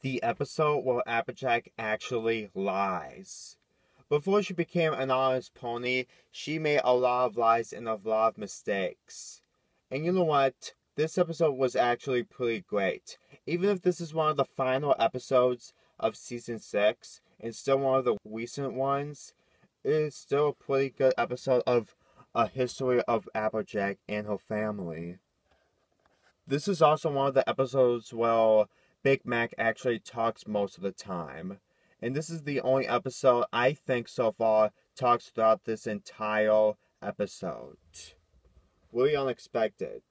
The episode where Applejack actually lies. Before she became an honest pony, she made a lot of lies and a lot of mistakes. And you know what? This episode was actually pretty great. Even if this is one of the final episodes of Season 6, and still one of the recent ones, it is still a pretty good episode of a history of Applejack and her family. This is also one of the episodes where Big Mac actually talks most of the time. And this is the only episode I think so far talks throughout this entire episode. Really unexpected.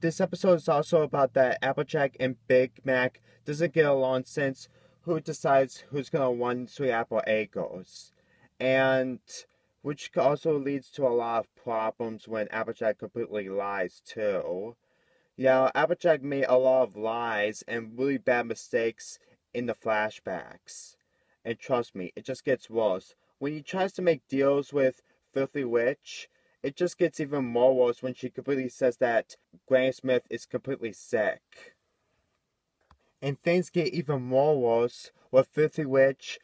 This episode is also about that Applejack and Big Mac doesn't get along since who decides who's gonna run Sweet Apple Acres. And which also leads to a lot of problems when Applejack completely lies too. Yeah, Applejack made a lot of lies and really bad mistakes in the flashbacks. And trust me, it just gets worse. When he tries to make deals with Filthy Witch, it just gets even more worse when she completely says that Granny Smith is completely sick. And things get even more worse when Filthy Witch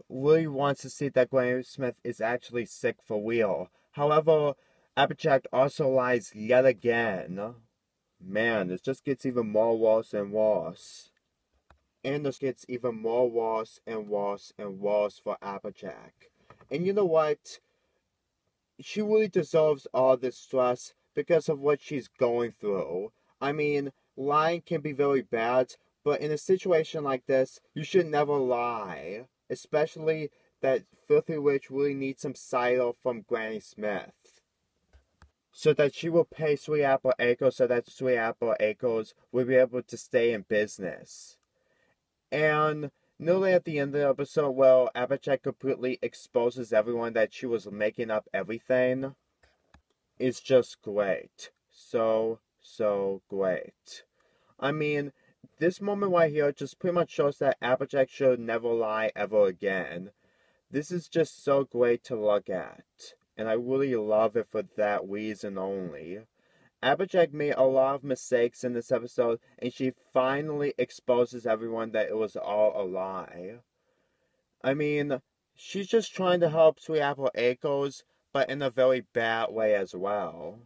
really wants to see that Granny Smith is actually sick for real. However, Applejack also lies yet again. Man, it just gets even more worse and worse. And this gets even more worse and worse and worse for Applejack. And you know what? She really deserves all this stress because of what she's going through. I mean, lying can be very bad, but in a situation like this, you should never lie. Especially that Filthy Witch really needs some cider from Granny Smith. So that she will pay Sweet Apple Acres so that Sweet Apple Acres will be able to stay in business. And nearly at the end of the episode, well, Applejack completely exposes everyone that she was making up everything. It's just great. So great. I mean, this moment right here just pretty much shows that Applejack should never lie ever again. This is just so great to look at. And I really love it for that reason only. Applejack made a lot of mistakes in this episode, and she finally exposes everyone that it was all a lie. I mean, she's just trying to help Sweet Apple Acres, but in a very bad way as well.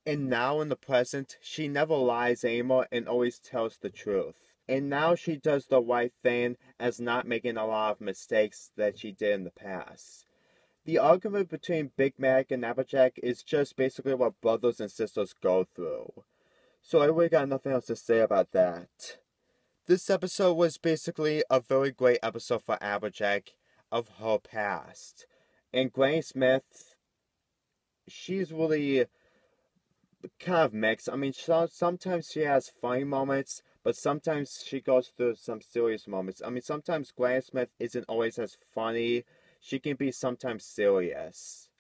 And now in the present, she never lies anymore and always tells the truth. And now she does the right thing as not making a lot of mistakes that she did in the past. The argument between Big Mac and Applejack is just basically what brothers and sisters go through. So I really got nothing else to say about that. This episode was basically a very great episode for Applejack of her past. And Granny Smith, she's really kind of mixed. I mean, sometimes she has funny moments, but sometimes she goes through some serious moments. I mean, sometimes Granny Smith isn't always as funny. She can be sometimes serious.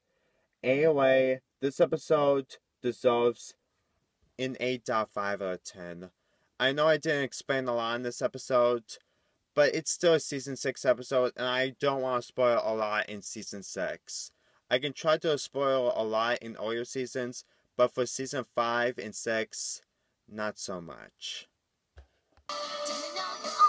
Anyway, this episode deserves an 8.5 out of 10. I know I didn't explain a lot in this episode, but it's still a Season 6 episode, and I don't want to spoil a lot in Season 6. I can try to spoil a lot in earlier seasons, but for Season 5 and 6, not so much. Do you know